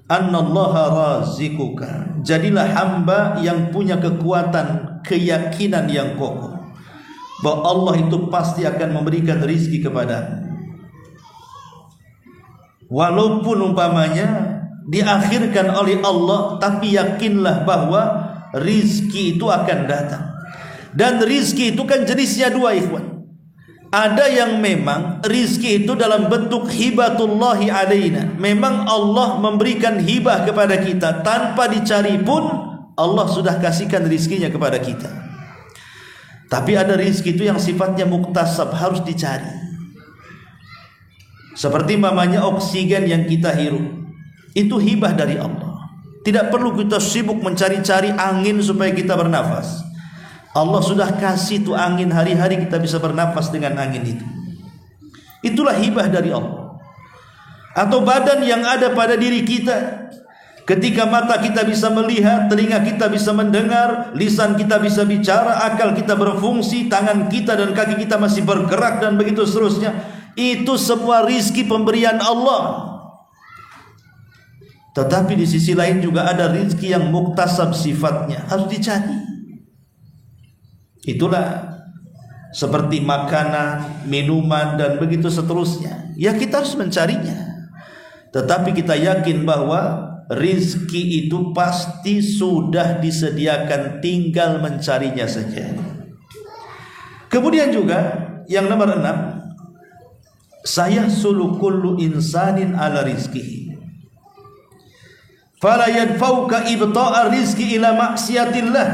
annallaha razikuka. Jadilah hamba yang punya kekuatan keyakinan yang kokoh bahwa Allah itu pasti akan memberikan rizki kepada. Walaupun umpamanya diakhirkan oleh Allah, tapi yakinlah bahwa rizki itu akan datang. Dan rizki itu kan jenisnya dua, ikhwan. Ada yang memang rizki itu dalam bentuk hibatullahi alaina. Memang Allah memberikan hibah kepada kita, tanpa dicari pun Allah sudah kasihkan rizkinya kepada kita. Tapi ada rizki itu yang sifatnya muktasab, harus dicari. Seperti mamanya oksigen yang kita hirup, itu hibah dari Allah. Tidak perlu kita sibuk mencari-cari angin supaya kita bernafas. Allah sudah kasih itu angin, hari-hari kita bisa bernafas dengan angin itu. Itulah hibah dari Allah. Atau badan yang ada pada diri kita, ketika mata kita bisa melihat, telinga kita bisa mendengar, lisan kita bisa bicara, akal kita berfungsi, tangan kita dan kaki kita masih bergerak, dan begitu seterusnya. Itu semua rizki pemberian Allah. Tetapi di sisi lain juga ada rizki yang muktasab sifatnya, harus dicari. Itulah seperti makanan, minuman, dan begitu seterusnya. Ya kita harus mencarinya. Tetapi kita yakin bahwa rizki itu pasti sudah disediakan, tinggal mencarinya saja. Kemudian juga yang nomor 6, sayahsulu kullu insanin ala rizkihi fala yadfauka ibta'a rizki ila maksiatillah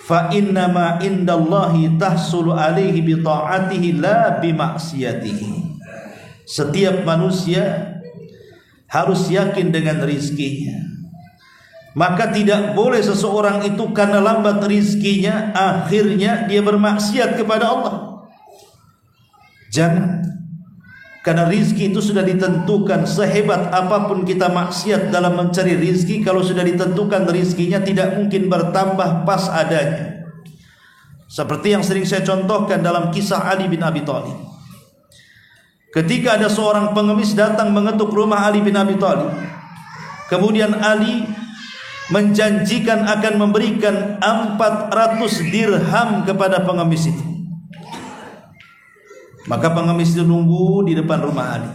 fa innama indallahi tahsulu alaihi bi ta'atihi la bi maksiatihi. Setiap manusia harus yakin dengan rizkinya, maka tidak boleh seseorang itu karena lambat rizkinya akhirnya dia bermaksiat kepada Allah. Jangan. Karena rizki itu sudah ditentukan. Sehebat apapun kita maksiat dalam mencari rizki, kalau sudah ditentukan rizkinya tidak mungkin bertambah pas adanya. Seperti yang sering saya contohkan dalam kisah Ali bin Abi Thalib. Ketika ada seorang pengemis datang mengetuk rumah Ali bin Abi Thalib, Kemudian Ali menjanjikan akan memberikan 400 dirham kepada pengemis itu. Maka pengemis itu nunggu di depan rumah Ali.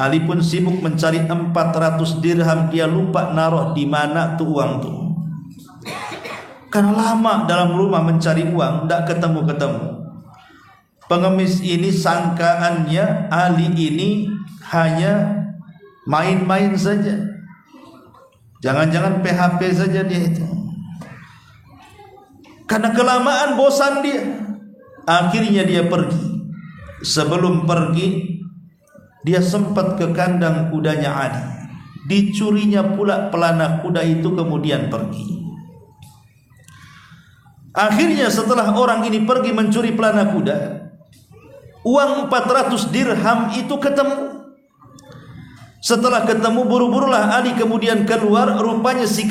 Ali pun sibuk mencari 400 dirham. Dia lupa naruh di mana tuh uang tuh. Karena lama dalam rumah mencari uang, tidak ketemu-ketemu. Pengemis ini sangkaannya Ali ini hanya main-main saja. Jangan-jangan PHP saja dia itu. Karena kelamaan bosan dia. Akhirnya dia pergi. Sebelum pergi, dia sempat ke kandang kudanya Ali. Dicurinya pula pelana kuda itu, kemudian pergi. Akhirnya setelah orang ini pergi mencuri pelana kuda, uang 400 dirham itu ketemu. Setelah ketemu, buru-burulah Ali kemudian keluar. Rupanya si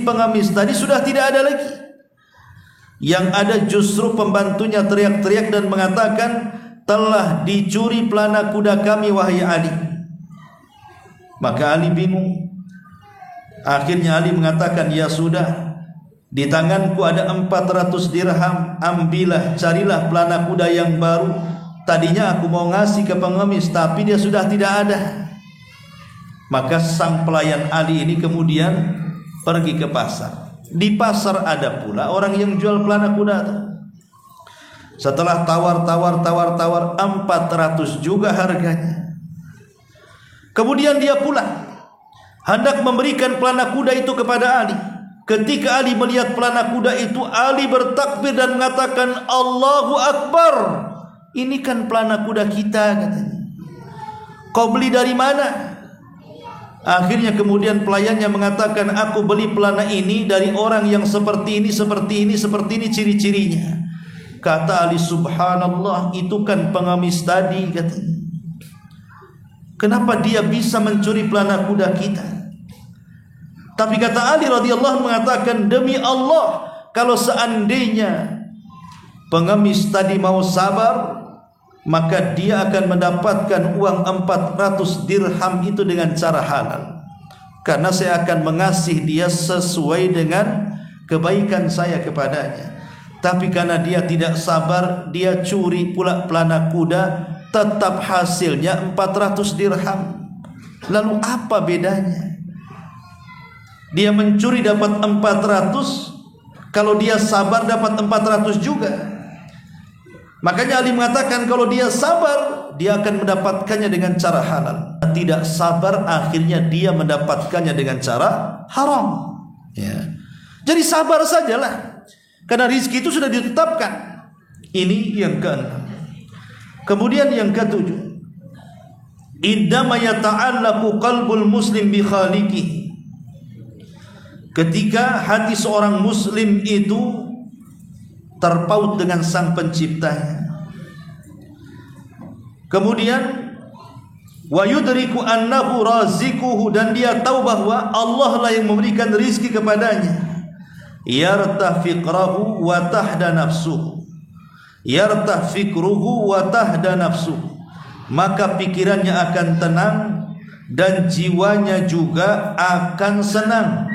pengemis tadi sudah tidak ada lagi. Yang ada justru pembantunya teriak-teriak dan mengatakan, telah dicuri pelana kuda kami wahai Ali. Maka Ali bingung. Akhirnya Ali mengatakan, ya sudah, di tanganku ada 400 dirham, ambillah, carilah pelana kuda yang baru. Tadinya aku mau ngasih ke pengemis, tapi dia sudah tidak ada. Maka sang pelayan Ali ini kemudian pergi ke pasar. Di pasar ada pula orang yang jual pelana kuda. Setelah tawar 400 juga harganya. Kemudian dia pulang, hendak memberikan pelana kuda itu kepada Ali. Ketika Ali melihat pelana kuda itu, Ali bertakbir dan mengatakan, Allahu Akbar. Ini kan pelana kuda kita, katanya. Kau beli dari mana? Akhirnya kemudian pelayannya mengatakan, aku beli pelana ini dari orang yang seperti ini, seperti ini, seperti ini ciri-cirinya. Kata Ali, subhanallah, itu kan pengemis tadi, katanya. Kenapa dia bisa mencuri pelana kuda kita? Tapi kata Ali radhiyallahu mengatakan, demi Allah, kalau seandainya pengemis tadi mau sabar, maka dia akan mendapatkan uang 400 dirham itu dengan cara halal. Karena saya akan mengasihi dia sesuai dengan kebaikan saya kepadanya. Tapi karena dia tidak sabar, dia curi pula pelana kuda, tetap hasilnya 400 dirham. Lalu apa bedanya? Dia mencuri dapat 400, kalau dia sabar dapat 400 juga. Makanya Ali mengatakan kalau dia sabar, dia akan mendapatkannya dengan cara halal. Tidak sabar, akhirnya dia mendapatkannya dengan cara haram. Ya. Jadi sabar sajalah, karena rizki itu sudah ditetapkan. Ini yang keenam. Kemudian yang ketujuh, indama yata'allaqu qalbul muslim bi khaliqihi. Ketika hati seorang muslim itu terpaut dengan sang penciptanya. Kemudian wa yudriku annahu razikuhu, dan dia tahu bahwa Allah lah yang memberikan rizki kepadanya. Yartah fikrahu wa tahda nafsuhu. Yartah fikruhu wa tahda nafsuhu. Maka pikirannya akan tenang dan jiwanya juga akan senang.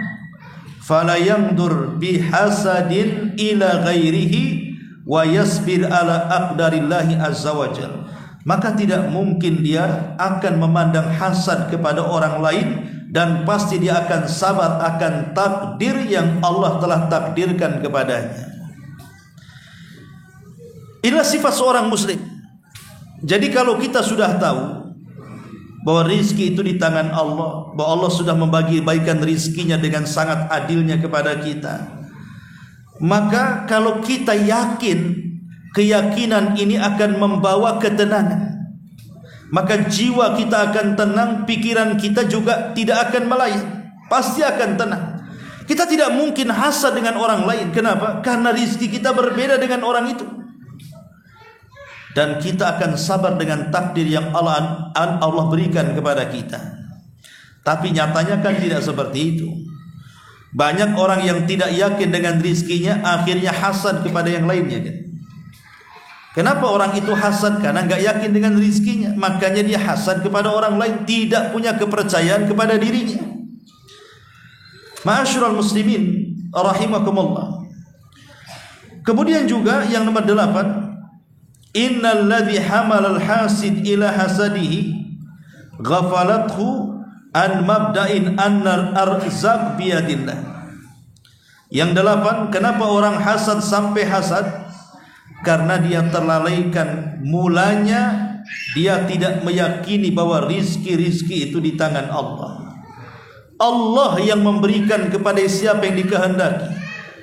Fala yandur bihasadin ila ghairihi wa yasbir ala aqdarillahi azza wajal. Maka tidak mungkin dia akan memandang hasad kepada orang lain, dan pasti dia akan sabar akan takdir yang Allah telah takdirkan kepadanya. Inilah sifat seorang muslim. Jadi kalau kita sudah tahu bahwa rizki itu di tangan Allah, bahwa Allah sudah membagi-bagikan rizkinya dengan sangat adilnya kepada kita, maka kalau kita yakin, keyakinan ini akan membawa ketenangan, maka jiwa kita akan tenang, pikiran kita juga tidak akan melayang, pasti akan tenang. Kita tidak mungkin hasad dengan orang lain. Kenapa? Karena rizki kita berbeda dengan orang itu. Dan kita akan sabar dengan takdir yang Allah berikan kepada kita. Tapi nyatanya kan tidak seperti itu. Banyak orang yang tidak yakin dengan rizkinya, akhirnya hasad kepada yang lainnya kan? Kenapa orang itu hasad? Karena nggak yakin dengan rizkinya, makanya dia hasad kepada orang lain, tidak punya kepercayaan kepada dirinya. Ma'asyiral muslimin rahimakumullah. Kemudian juga yang nomor 8, innal ladzi hamalal hasid ila hasadihi ghafalathu an mabda'in annar arzaq biyadillah. Yang 8, kenapa orang hasad sampai hasad? Karena dia terlalaikan mulanya, dia tidak meyakini bahwa rizki itu di tangan Allah. Allah yang memberikan kepada siapa yang dikehendaki,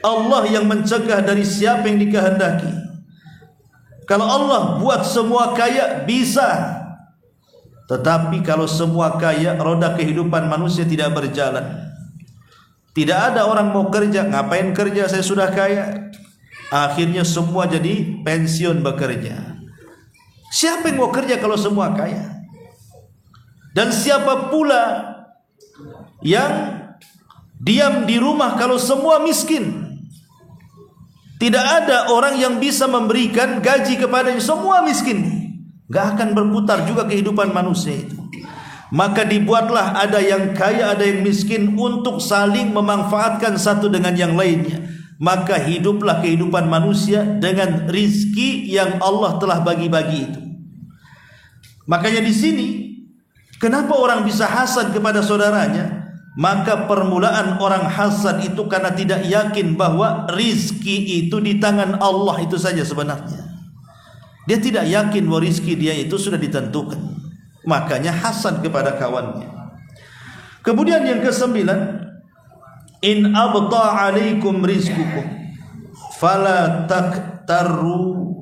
Allah yang mencegah dari siapa yang dikehendaki. Kalau Allah buat semua kaya bisa, tetapi kalau semua kaya, roda kehidupan manusia tidak berjalan. Tidak ada orang mau kerja, ngapain kerja, saya sudah kaya. Akhirnya semua jadi pensiun bekerja. Siapa yang mau kerja kalau semua kaya? Dan siapa pula yang diam di rumah kalau semua miskin? Tidak ada orang yang bisa memberikan gaji kepadanya, semua miskin. Gak akan berputar juga kehidupan manusia itu. Maka dibuatlah ada yang kaya, ada yang miskin untuk saling memanfaatkan satu dengan yang lainnya. Maka hiduplah kehidupan manusia dengan rizki yang Allah telah bagi-bagi itu. Makanya di sini, kenapa orang bisa hasad kepada saudaranya? Maka permulaan orang hasad itu karena tidak yakin bahwa rizki itu di tangan Allah itu saja sebenarnya. Dia tidak yakin bahwa rizki dia itu sudah ditentukan. Makanya hasad kepada kawannya. Kemudian yang ke-9, in abta alaikum rizqukum fala taktaru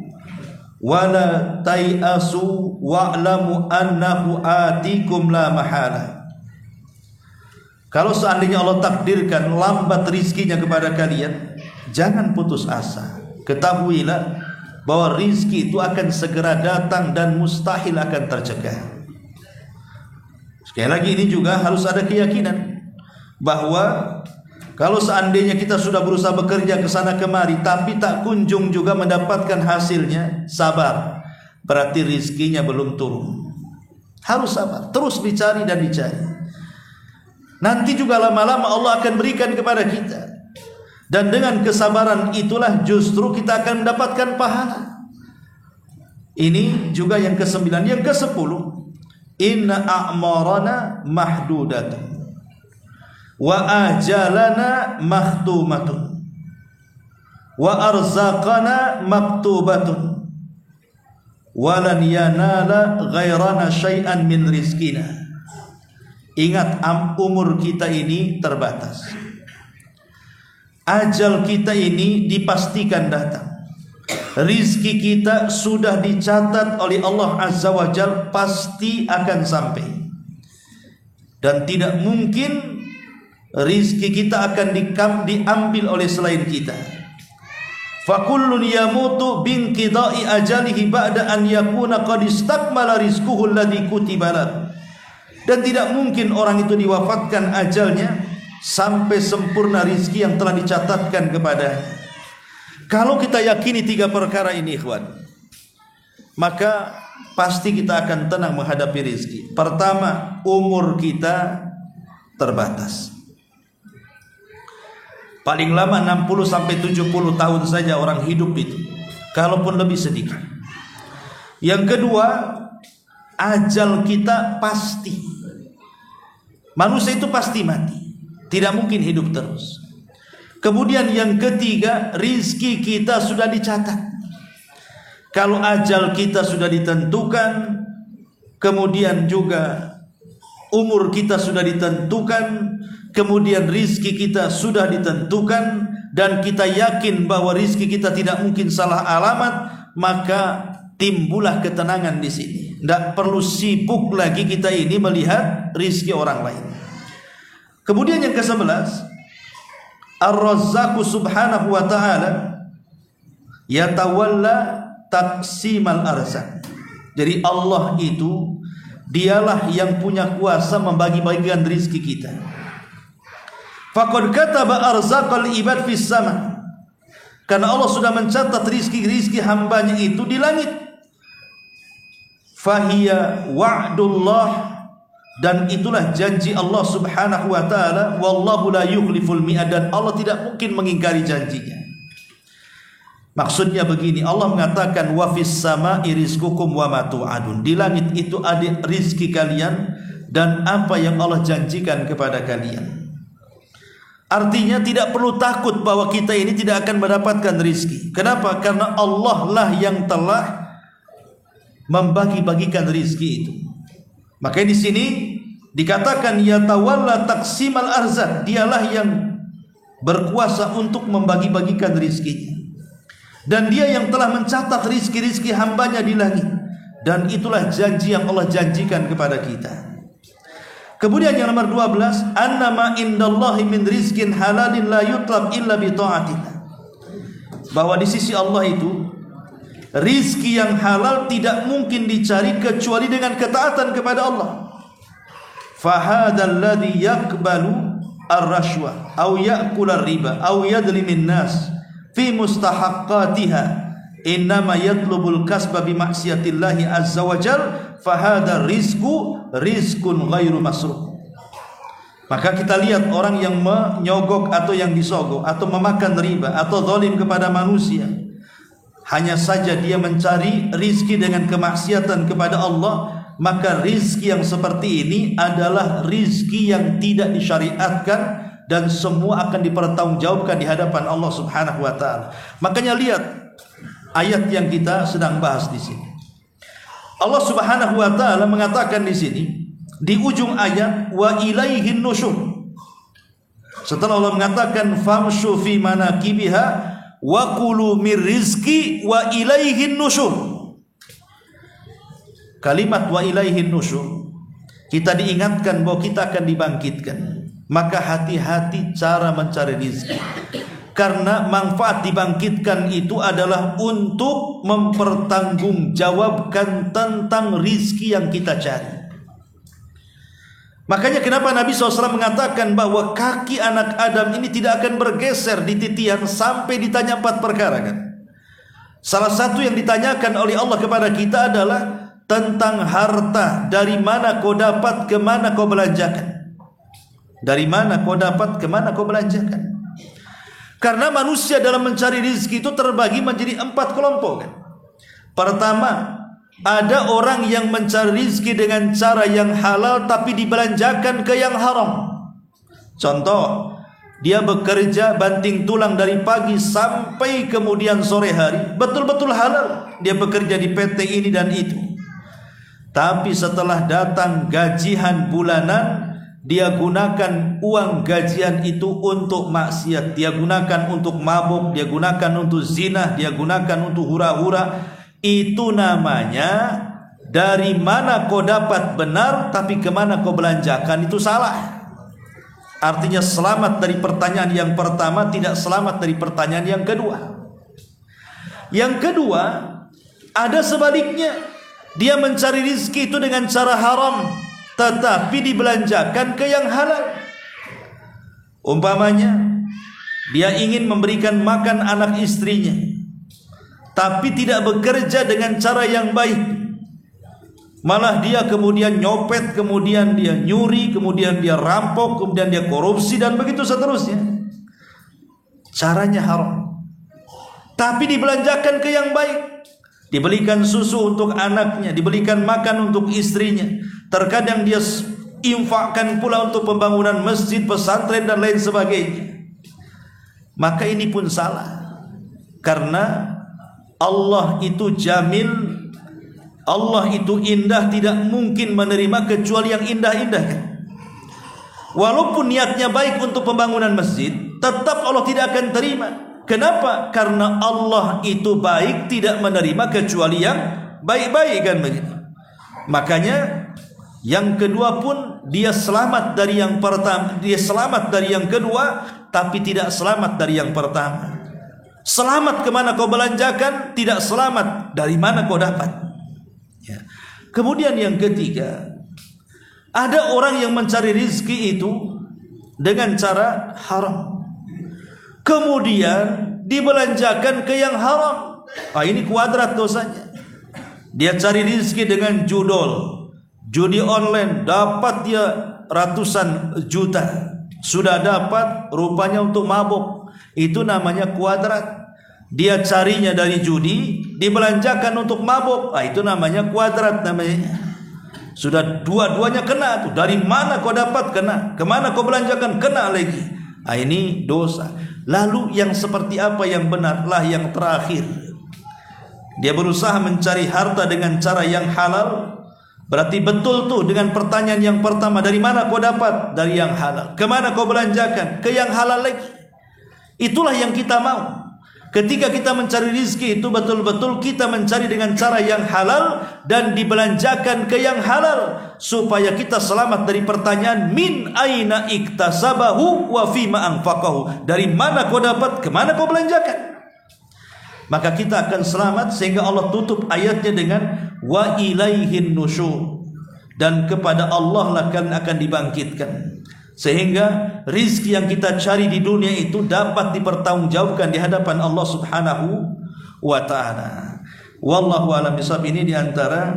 wala tayasu wa'lamu annahu atikum la mahala. Kalau seandainya Allah takdirkan lambat rizkinya kepada kalian, jangan putus asa. Ketahuilah bahwa rizki itu akan segera datang dan mustahil akan tercegah. Sekali lagi ini juga harus ada keyakinan bahwa kalau seandainya kita sudah berusaha bekerja ke sana kemari tapi tak kunjung juga mendapatkan hasilnya, sabar. Berarti rizkinya belum turun. Harus sabar, terus dicari dan dicari. Nanti juga lama-lama Allah akan berikan kepada kita. Dan dengan kesabaran itulah justru kita akan mendapatkan pahala. Ini juga yang ke-9. Yang ke-10, inna a'marana mahdudatun wa ajalana makhtumatun wa arzaqana maktubatun walan yanala ghairana syai'an min rizkina. Ingat, umur kita ini terbatas. Ajal kita ini dipastikan datang. Rizki kita sudah dicatat oleh Allah Azza wa Jal, pasti akan sampai. Dan tidak mungkin rizki kita akan diambil oleh selain kita. Fakullun yamutu binqidai ajalihi ba'da an yakuna qad istakmala rizquhu alladhi kutiba lahu. Dan tidak mungkin orang itu diwafatkan ajalnya sampai sempurna rizki yang telah dicatatkan kepadanya. Kalau kita yakini 3 perkara ini, ikhwan, maka pasti kita akan tenang menghadapi rizki. Pertama, umur kita terbatas. Paling lama 60 sampai 70 tahun saja orang hidup itu, kalaupun lebih sedikit. Yang kedua, ajal kita pasti. Manusia itu pasti mati, tidak mungkin hidup terus. Kemudian yang ketiga, rizki kita sudah dicatat. Kalau ajal kita sudah ditentukan, kemudian juga umur kita sudah ditentukan, kemudian rizki kita sudah ditentukan, dan kita yakin bahwa rizki kita tidak mungkin salah alamat, maka timbullah ketenangan di sini. Tidak perlu sibuk lagi kita ini melihat rizki orang lain. Kemudian yang ke-11, Ar-Razzaqu subhanahu wa ta'ala yatawalla taqsimal arzaq. Jadi Allah itu dialah yang punya kuasa membagi-bagikan rizki kita. Faqad kataba arzaqal ibad fis sama. Karena Allah sudah mencatat rizki-rizki hambanya itu di langit. Fahiya wa'dullah Dan itulah janji Allah Subhanahu wa taala, wallahu la yukhliful mi'ad, dan Allah tidak mungkin mengingkari janjinya. Maksudnya begini, Allah mengatakan wa fis sama'i rizqukum wa ma tu'adun. Di langit itu ada rizki kalian dan apa yang Allah janjikan kepada kalian. Artinya tidak perlu takut bahwa kita ini tidak akan mendapatkan rizki. Kenapa? Karena Allah lah yang telah membagi-bagikan rizki itu. Makanya di sini dikatakan yatawalla taqsimal arzaq, dialah yang berkuasa untuk membagi-bagikan rizkinya. Dan dia yang telah mencatat rizki-rizki hambanya di langit. Dan itulah janji yang Allah janjikan kepada kita. Kemudian yang nomor 12, annama indallahi min rizkin halalin la yutlab illa bi ta'atillah. Bahwa di sisi Allah itu rizki yang halal tidak mungkin dicari kecuali dengan ketaatan kepada Allah. Fahadal ladzi yaqbalu ar-rashwa aw ya'kul ar-riba aw yadlimin nas fi mustahaqqatiha innama yatlubul kasba bi maksiatillahi azza wa jal fahadha rizqun ghairu masruh. Maka kita lihat orang yang menyogok atau yang disogok atau memakan riba atau zalim kepada manusia, hanya saja dia mencari rizki dengan kemaksiatan kepada Allah, maka rizki yang seperti ini adalah rizki yang tidak disyariatkan dan semua akan dipertanggungjawabkan di hadapan Allah Subhanahu wa taala. Makanya lihat ayat yang kita sedang bahas di sini. Allah Subhanahu wa taala mengatakan di sini di ujung ayat wa ilaihin nusyur. Setelah Allah mengatakan famshu fi manakibiha wa kulu mir rizqi wa ilaihin nusyur. Kalimat wa ilaihin nusyur, kita diingatkan bahwa kita akan dibangkitkan. Maka hati-hati cara mencari rizki, karena manfaat dibangkitkan itu adalah untuk mempertanggungjawabkan tentang rizki yang kita cari. Makanya kenapa Nabi SAW mengatakan bahwa kaki anak Adam ini tidak akan bergeser di titian sampai ditanya 4 perkara kan. Salah satu yang ditanyakan oleh Allah kepada kita adalah tentang harta. Dari mana kau dapat, kemana kau belanjakan. Dari mana kau dapat, kemana kau belanjakan. Karena manusia dalam mencari rezeki itu terbagi menjadi 4 kelompok kan? Pertama, ada orang yang mencari rezeki dengan cara yang halal tapi dibelanjakan ke yang haram. Contoh, dia bekerja banting tulang dari pagi sampai kemudian sore hari, betul-betul halal. Dia bekerja di PT ini dan itu. Tapi setelah datang gajian bulanan, dia gunakan uang gajian itu untuk maksiat. Dia gunakan untuk mabuk, dia gunakan untuk zina, dia gunakan untuk hura-hura. Itu namanya dari mana kau dapat benar, tapi kemana kau belanjakan itu salah. Artinya selamat dari pertanyaan yang pertama, tidak selamat dari pertanyaan yang kedua. Yang kedua, ada sebaliknya. Dia mencari rezeki itu dengan cara haram, tetapi dibelanjakan ke yang halal. Umpamanya, dia ingin memberikan makan anak istrinya, tapi tidak bekerja dengan cara yang baik. Malah dia kemudian nyopet, kemudian dia nyuri, kemudian dia rampok, kemudian dia korupsi, dan begitu seterusnya. Caranya haram, tapi dibelanjakan ke yang baik. Dibelikan susu untuk anaknya, dibelikan makan untuk istrinya. Terkadang dia infakkan pula untuk pembangunan masjid, pesantren, dan lain sebagainya. Maka ini pun salah, karena Allah itu jamil, Allah itu indah, tidak mungkin menerima kecuali yang indah-indah. Walaupun niatnya baik untuk pembangunan masjid, tetap Allah tidak akan terima. Kenapa? Karena Allah itu baik, tidak menerima kecuali yang baik-baik kan begitu. Makanya yang kedua pun dia selamat dari yang pertama, dia selamat dari yang kedua, tapi tidak selamat dari yang pertama. Selamat kemana kau belanjakan, tidak selamat dari mana kau dapat. Ya. Kemudian yang ketiga, ada orang yang mencari rezeki itu dengan cara haram, kemudian dibelanjakan ke yang haram. Ini kuadrat dosanya. Dia cari rezeki dengan judol, Judi online dapat dia ratusan juta. Sudah dapat rupanya untuk mabuk. Itu namanya kuadrat. Dia carinya dari judi, dibelanjakan untuk mabuk. Itu namanya kuadrat namanya. Sudah dua-duanya kena tuh. Dari mana kau dapat kena, kemana kau belanjakan kena lagi. Ini dosa. Lalu yang seperti apa yang benarlah yang terakhir? Dia berusaha mencari harta dengan cara yang halal. Berarti betul tuh dengan pertanyaan yang pertama, dari mana kau dapat? Dari yang halal. Kemana kau belanjakan? Ke yang halal lagi. Itulah yang kita mau. Ketika kita mencari rizki itu betul-betul kita mencari dengan cara yang halal dan dibelanjakan ke yang halal, supaya kita selamat dari pertanyaan min aina iktasabahu wa fima anfaqahu. Dari mana kau dapat, kemana kau belanjakan? Maka kita akan selamat. Sehingga Allah tutup ayatnya dengan wa ilaihin nusyur, dan kepada Allah lah akan dibangkitkan. Sehingga rizki yang kita cari di dunia itu dapat dipertanggungjawabkan di hadapan Allah Subhanahu wa ta'ala. Wallahu a'lam bishawab. Ini diantara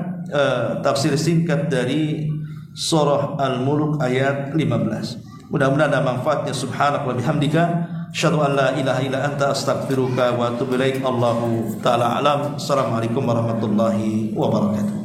tafsir singkat dari surah Al-Mulk ayat 15. Mudah-mudahan ada manfaatnya. Subhanaka wa bihamdika asyhadu an la ilaha illa anta astaghfiruka wa atubu ilaik. Allahu ta'ala alam. Assalamualaikum warahmatullahi wabarakatuh.